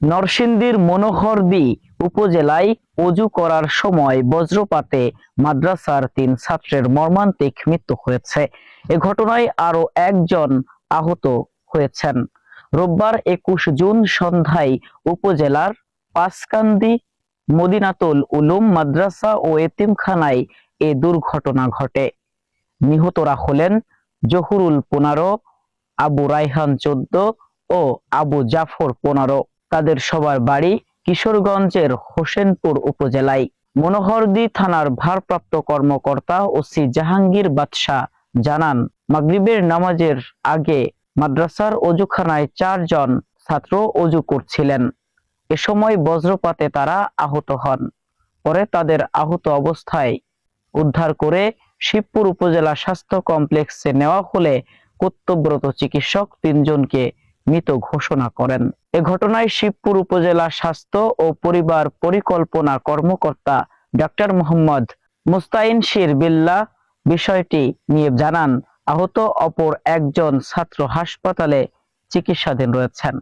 নরসিংদীর মনোহরদী উপজেলায় অজু করার সময় বজ্রপাতে মাদ্রাসার ৩ ছাত্রের মর্মান্তিক মৃত্যু হয়েছে। এ ঘটনায় আরো একজন আহত হয়েছেন। রোববার ২১ জুন সন্ধ্যায় উপজেলার পাঁচকান্দি মদিনাতুল উলুম মাদ্রাসা ও এতিমখানায় এ দুর্ঘটনা ঘটে। নিহতরা হলেন জহুরুল ১৫, আবু রায়হান ১৪ ও আবু জাফর ১৫। তাদের সবার বাড়ি কিশোরগঞ্জের হোসেনপুর উপজেলায়। মনোহরদী থানার ভারপ্রাপ্ত কর্মকর্তা ওসি জাহাঙ্গীর বাদশা জানান, মাগরিবের নামাজের আগে মাদ্রাসার অজুখানায় ৪ জন ছাত্র অজু করছিলেন। এ সময় বজ্রপাতে তারা আহত হন। পরে তাদের আহত অবস্থায় উদ্ধার করে শিবপুর উপজেলা স্বাস্থ্য কমপ্লেক্সে নেওয়া হলে কর্তব্যরত চিকিৎসক ৩ জনকে মৃত ঘোষণা করেন। এ ঘটনায় শিবপুর উপজেলা স্বাস্থ্য ও পরিবার পরিকল্পনা কর্মকর্তা ডাক্তার মোহাম্মদ মুস্তাইনশির বিল্লাহ বিষয়টি নিয়ে জানান, আহত অপর একজন ছাত্র হাসপাতালে চিকিৎসাধীন রয়েছেন।